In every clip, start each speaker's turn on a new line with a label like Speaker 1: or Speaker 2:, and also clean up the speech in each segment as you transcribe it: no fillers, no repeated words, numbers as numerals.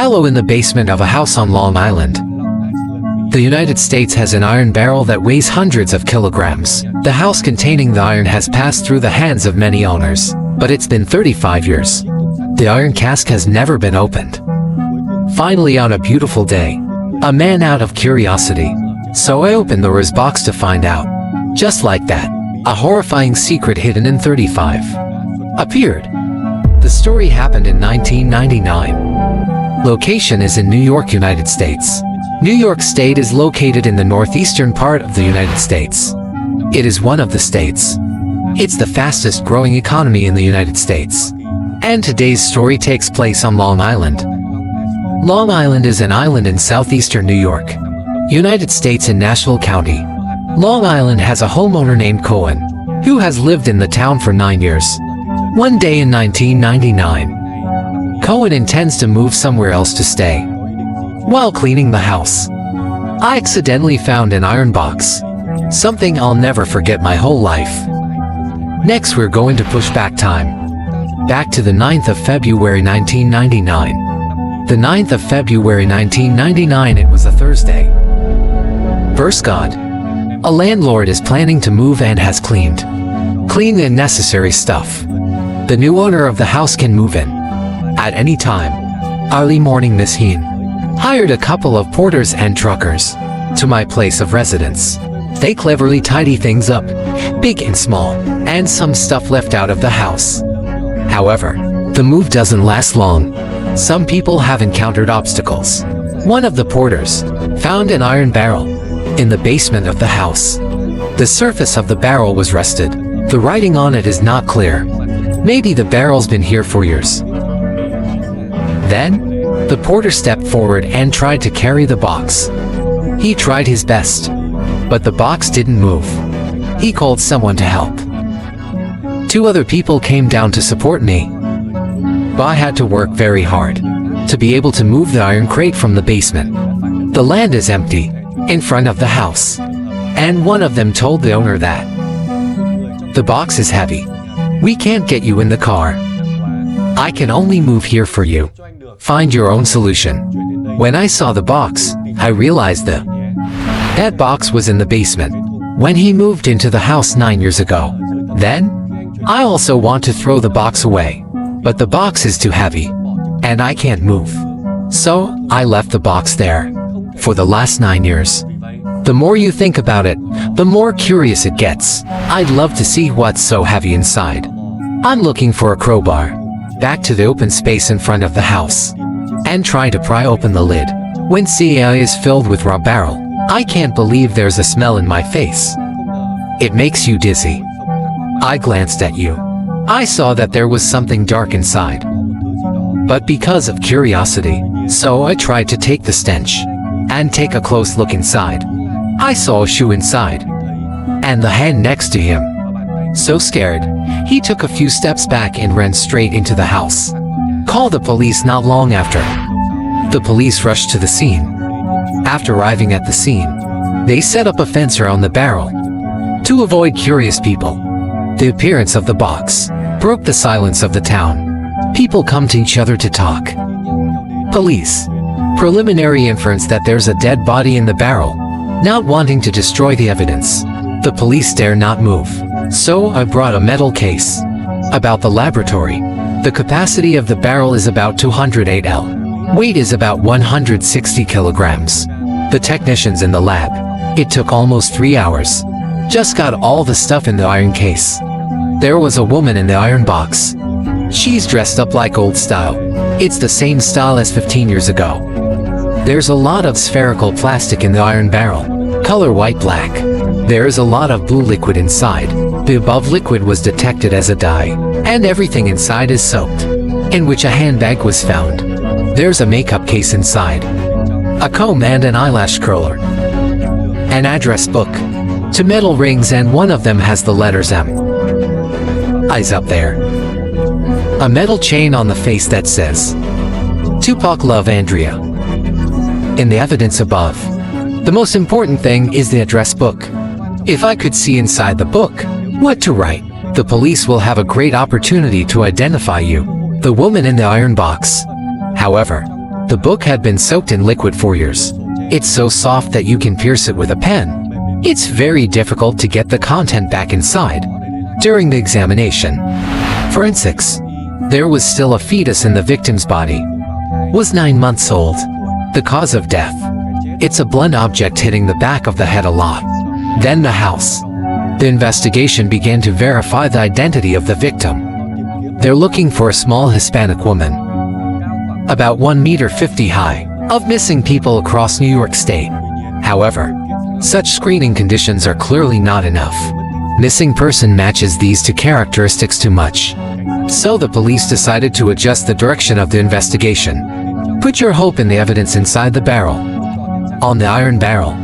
Speaker 1: Hello in the basement of a house on Long Island. The United States has an iron barrel that weighs hundreds of kilograms. The house containing the iron has passed through the hands of many owners, but it's been 35 years. The iron cask has never been opened. Finally, on a beautiful day, a man out of curiosity. So I opened the R's box to find out. Just like that, a horrifying secret hidden in 35 appeared. The story happened in 1999. Location is in New York, United States. New York State is located in the northeastern part of the United States. It is one of the states. It's the fastest growing economy in the United States. And today's story takes place on Long Island. Long Island is an island in southeastern New York, United States in Nassau County. Long Island has a homeowner named Cohen, who has lived in the town for 9 years. One day in 1999, Cohen intends to move somewhere else to stay. While cleaning the house, I accidentally found an iron box, something I'll never forget my whole life. Next, we're going to push back time, back to the 9th of February 1999. The 9th of February 1999, it was a Thursday. Verse God. A landlord is planning to move and has cleaned the necessary stuff. The new owner of the house can move in at any time. Early morning, Miss Heen hired a couple of porters and truckers to my place of residence. They cleverly tidy things up, big and small, and some stuff left out of the house. However, the move doesn't last long. Some people have encountered obstacles. One of the porters found an iron barrel in the basement of the house. The surface of the barrel was rusted. The writing on it is not clear. Maybe the barrel's been here for years. Then, the porter stepped forward and tried to carry the box. He tried his best, but the box didn't move. He called someone to help. 2 other people came down to support me. But I had to work very hard to be able to move the iron crate from the basement. The land is empty in front of the house, and one of them told the owner that the box is heavy. We can't get you in the car. I can only move here for you. Find your own solution. When I saw the box, I realized that box was in the basement when he moved into the house 9 years ago. Then, I also want to throw the box away, but the box is too heavy, and I can't move. So, I left the box there for the last 9 years. The more you think about it, the more curious it gets. I'd love to see what's so heavy inside. I'm looking for a crowbar, back to the open space in front of the house, and try to pry open the lid. When CA is filled with raw barrel, I can't believe there's a smell in my face. It makes you dizzy. I glanced at you. I saw that there was something dark inside. But because of curiosity, so I tried to take the stench and take a close look inside. I saw a shoe inside, and the hand next to him. So scared, he took a few steps back and ran straight into the house. Called the police not long after. The police rushed to the scene. After arriving at the scene, they set up a fence around the barrel to avoid curious people. The appearance of the box broke the silence of the town. People come to each other to talk. Police. Preliminary inference that there's a dead body in the barrel. Not wanting to destroy the evidence, the police dare not move. So I brought a metal case. About the laboratory. The capacity of the barrel is about 208 L. Weight is about 160 kilograms. The technicians in the lab. It took almost 3 hours. Just got all the stuff in the iron case. There was a woman in the iron box. She's dressed up like old style. It's the same style as 15 years ago. There's a lot of spherical plastic in the iron barrel. Color white-black. There's a lot of blue liquid inside. The above liquid was detected as a dye, and everything inside is soaked, in which a handbag was found. There's a makeup case inside, a comb and an eyelash curler, an address book, 2 metal rings, and one of them has the letters M. Eyes up there. A metal chain on the face that says, Tupac Love Andrea. In the evidence above, the most important thing is the address book. If I could see inside the book what to write, the police will have a great opportunity to identify you, the woman in the iron box. However, The book had been soaked in liquid for years. It's so soft that you can pierce it with a pen. It's very difficult to get the content back inside. During the examination, forensics, there was still a fetus in the victim's body. Was 9 months old. The cause of death. It's a blunt object hitting the back of the head a lot. Then the house. The investigation began to verify the identity of the victim. They're looking for a small Hispanic woman, about 1.50 meters high, of missing people across New York State. However, such screening conditions are clearly not enough. Missing person matches these two characteristics too much. So the police decided to adjust the direction of the investigation. Put your hope in the evidence inside the barrel. On the iron barrel,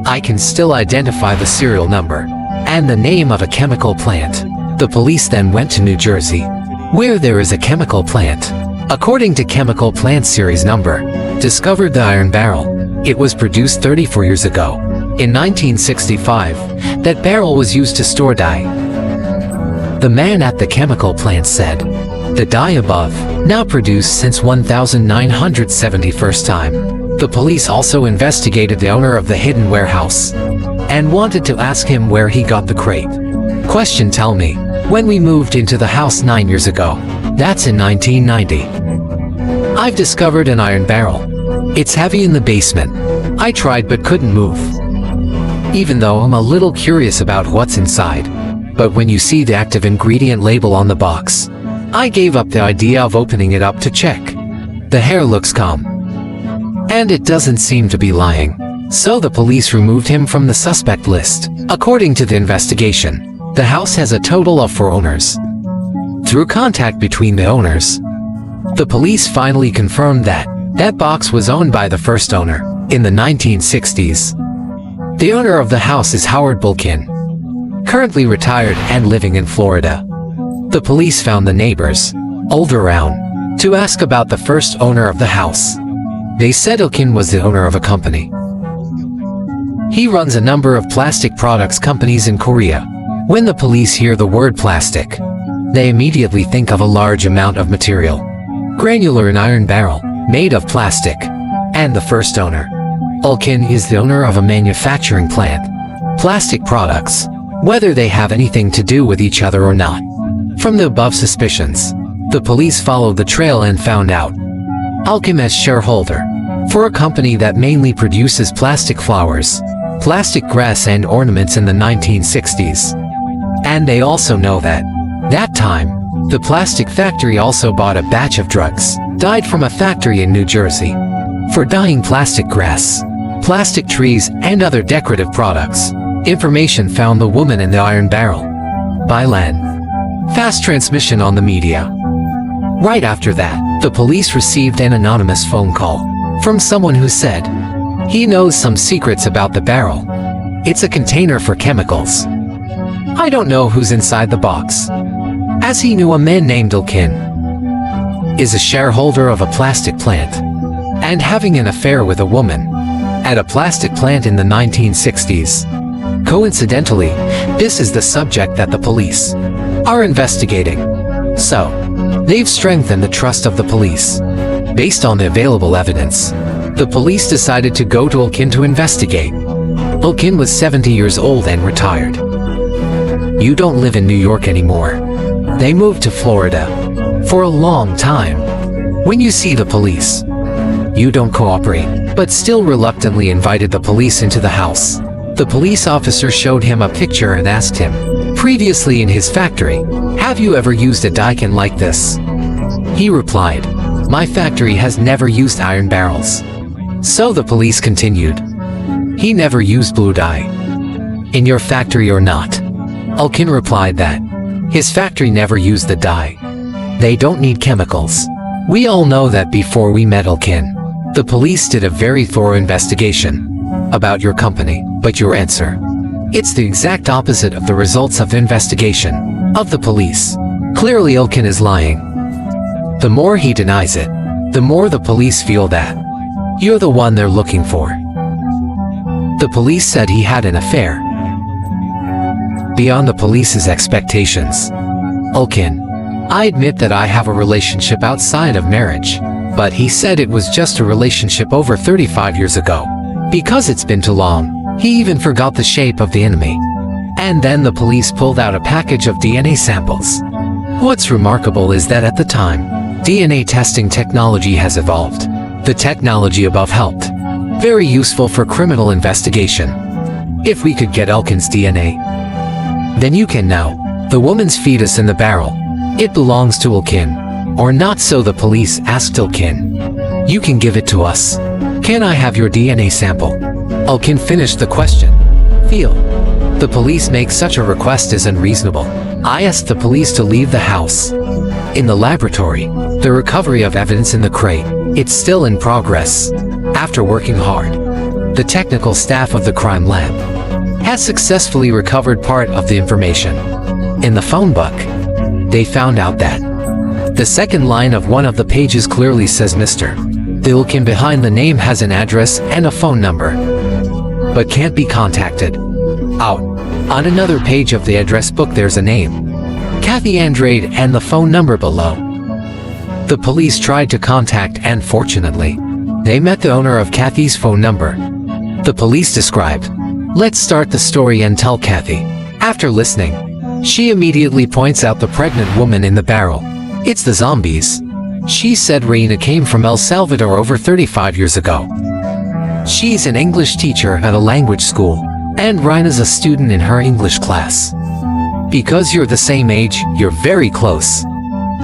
Speaker 1: I can still identify the serial number and the name of a chemical plant. The police then went to New Jersey, where there is a chemical plant. According to chemical plant series number, discovered the iron barrel. It was produced 34 years ago. In 1965, that barrel was used to store dye. The man at the chemical plant said, the dye above, now produced since 1971st time. The police also investigated the owner of the hidden warehouse and wanted to ask him where he got the crate. Question: tell me, when we moved into the house 9 years ago, that's in 1990. I've discovered an iron barrel. It's heavy in the basement. I tried but couldn't move. Even though I'm a little curious about what's inside. But when you see the active ingredient label on the box, I gave up the idea of opening it up to check. The hair looks calm. And it doesn't seem to be lying. So the police removed him from the suspect list. According to the investigation, the house has a total of 4 owners. Through contact between the owners, the police finally confirmed that that box was owned by the first owner in the 1960s. The owner of the house is Howard Bulkin, currently retired and living in Florida. The police found the neighbors, older around, to ask about the first owner of the house. They said Bulkin was the owner of a company. He runs a number of plastic products companies in Korea. When the police hear the word plastic, they immediately think of a large amount of material. Granular and iron barrel, made of plastic. And the first owner, Bulkin, is the owner of a manufacturing plant. Plastic products, whether they have anything to do with each other or not. From the above suspicions, the police followed the trail and found out Bulkin as shareholder for a company that mainly produces plastic flowers, plastic grass and ornaments in the 1960s. And they also know that time, the plastic factory also bought a batch of drugs, dyed from a factory in New Jersey, for dyeing plastic grass, plastic trees, and other decorative products. Information found the woman in the iron barrel. By land. Fast transmission on the media. Right after that, the police received an anonymous phone call from someone who said he knows some secrets about the barrel. It's a container for chemicals. I don't know who's inside the box, as he knew a man named Bulkin is a shareholder of a plastic plant and having an affair with a woman at a plastic plant in the 1960s. Coincidentally, this is the subject that the police are investigating. So, they've strengthened the trust of the police. Based on the available evidence, the police decided to go to Bulkin to investigate. Bulkin was 70 years old and retired. You don't live in New York anymore. They moved to Florida for a long time. When you see the police, you don't cooperate, but still reluctantly invited the police into the house. The police officer showed him a picture and asked him, previously in his factory, have you ever used a dye-can like this? He replied, my factory has never used iron barrels. So the police continued, he never used blue dye. In your factory or not? Bulkin replied that his factory never used the dye. They don't need chemicals. We all know that before we met Bulkin. The police did a very thorough investigation about your company, but your answer, it's the exact opposite of the results of the investigation of the police. Clearly Bulkin is lying. The more he denies it, the more the police feel that you're the one they're looking for. The police said he had an affair. Beyond the police's expectations. Bulkin, I admit that I have a relationship outside of marriage. But he said it was just a relationship over 35 years ago. Because it's been too long, he even forgot the shape of the enemy. And then the police pulled out a package of DNA samples. What's remarkable is that at the time, DNA testing technology has evolved. The technology above helped. Very useful for criminal investigation. If we could get Elkin's DNA, then you can know. The woman's fetus in the barrel. It belongs to Elkin. Or not, so the police asked Elkin. You can give it to us. Can I have your DNA sample? Elkin finished the question. Feel. The police make such a request is unreasonable. I asked the police to leave the house. In the laboratory, the recovery of evidence in the crate, it's still in progress. After working hard, the technical staff of the crime lab has successfully recovered part of the information. In the phone book, they found out that the second line of one of the pages clearly says Mr. The Elkin behind the name has an address and a phone number, but can't be contacted. Out. On another page of the address book there's a name, Kathy Andrade, and the phone number below. The police tried to contact, and fortunately, they met the owner of Kathy's phone number. The police described, let's start the story and tell Kathy. After listening, she immediately points out the pregnant woman in the barrel. It's the zombies. She said Reina came from El Salvador over 35 years ago. She's an English teacher at a language school, and Reina's a student in her English class. Because you're the same age, you're very close.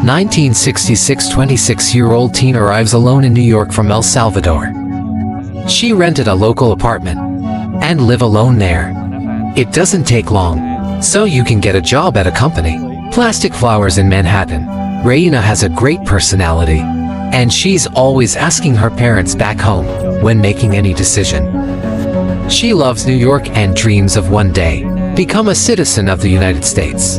Speaker 1: 1966 26-year-old teen arrives alone in New York from El Salvador. She rented a local apartment and live alone there. It doesn't take long, so you can get a job at a company. Plastic Flowers in Manhattan. Reina has a great personality, and she's always asking her parents back home when making any decision. She loves New York and dreams of one day become a citizen of the United States.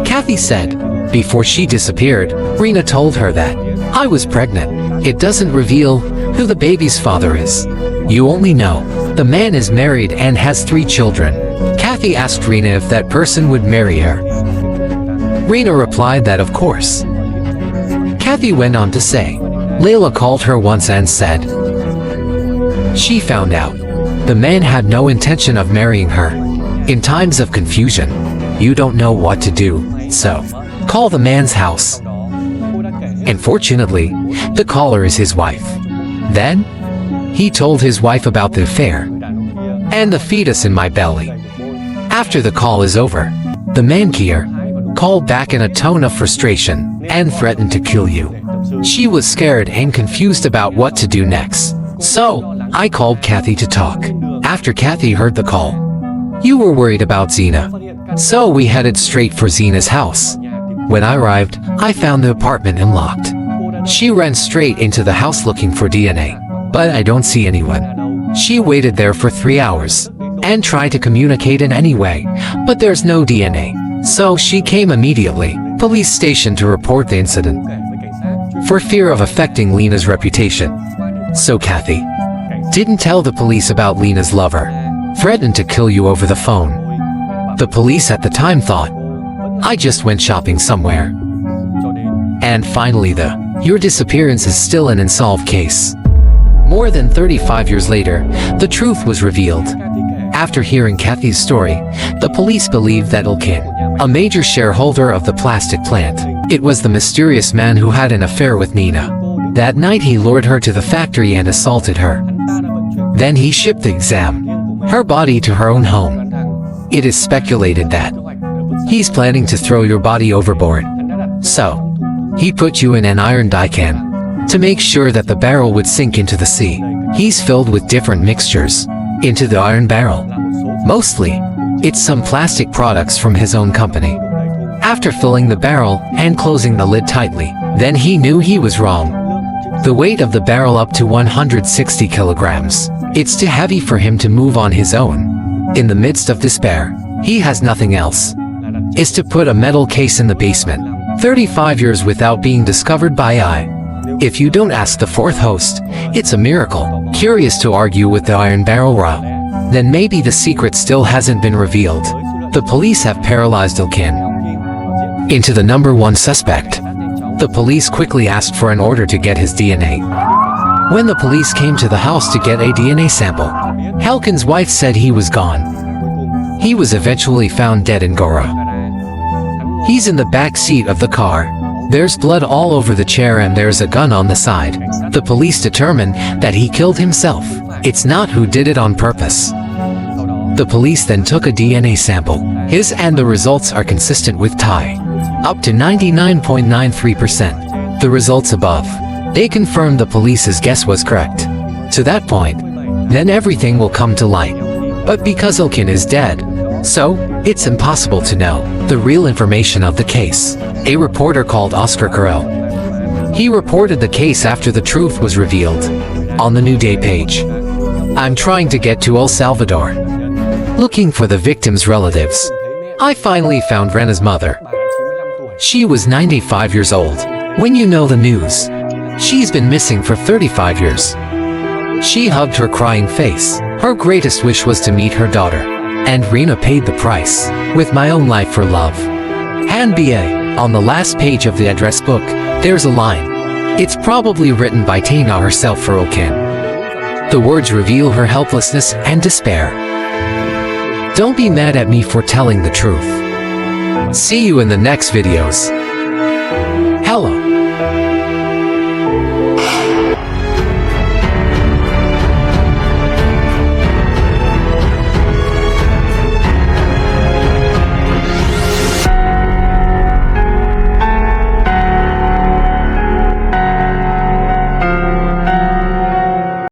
Speaker 1: Kathy said, before she disappeared, Reina told her that, I was pregnant. It doesn't reveal who the baby's father is. You only know the man is married and has 3 children. Kathy asked Reina if that person would marry her. Reina replied that of course. Kathy went on to say, Layla called her once and said she found out the man had no intention of marrying her. In times of confusion, you don't know what to do, so call the man's house. And fortunately, the caller is his wife. Then, he told his wife about the affair and the fetus in my belly. After the call is over, the man called back in a tone of frustration and threatened to kill you. She was scared and confused about what to do next. So, I called Kathy to talk. After Kathy heard the call, you were worried about Zena. So we headed straight for Zena's house. When I arrived, I found the apartment unlocked. She ran straight into the house looking for DNA, but I don't see anyone. She waited there for 3 hours and tried to communicate in any way, but there's no DNA. So she came immediately, police station, to report the incident for fear of affecting Lena's reputation. So Kathy didn't tell the police about Lena's lover, threatened to kill you over the phone. The police at the time thought, I just went shopping somewhere. And finally your disappearance is still an unsolved case. More than 35 years later, the truth was revealed. After hearing Kathy's story, the police believed that Elkin, a major shareholder of the plastic plant, it was the mysterious man who had an affair with Nina. That night he lured her to the factory and assaulted her. Then he shipped her body to her own home. It is speculated that he's planning to throw your body overboard. So, he put you in an iron dye can to make sure that the barrel would sink into the sea. He's filled with different mixtures into the iron barrel. Mostly, it's some plastic products from his own company. After filling the barrel and closing the lid tightly, then he knew he was wrong. The weight of the barrel up to 160 kilograms. It's too heavy for him to move on his own. In the midst of despair, he has nothing else. Is to put a metal case in the basement. 35 years without being discovered by I. If you don't ask the fourth host, it's a miracle. Curious to argue with the iron barrel row. Then maybe the secret still hasn't been revealed. The police have paralyzed Elkin into the #1 suspect. The police quickly asked for an order to get his DNA. When the police came to the house to get a DNA sample, Helkin's wife said he was gone. He was eventually found dead in Gora. He's in the back seat of the car. There's blood all over the chair and there's a gun on the side. The police determined that he killed himself. It's not who did it on purpose. The police then took a DNA sample. His and the results are consistent with Ty. Up to 99.93%. The results above. They confirmed the police's guess was correct. To that point, then everything will come to light. But because Helkin is dead, so it's impossible to know the real information of the case. A reporter called Oscar Carell. He reported the case after the truth was revealed. On the New Day page. I'm trying to get to El Salvador, looking for the victim's relatives. I finally found Rena's mother. She was 95 years old. When you know the news, she's been missing for 35 years. She hugged her crying face. Her greatest wish was to meet her daughter. And Rena paid the price. With my own life for love. Han BA. On the last page of the address book, there's a line. It's probably written by Tana herself for Helkin. The words reveal her helplessness and despair. Don't be mad at me for telling the truth. See you in the next videos.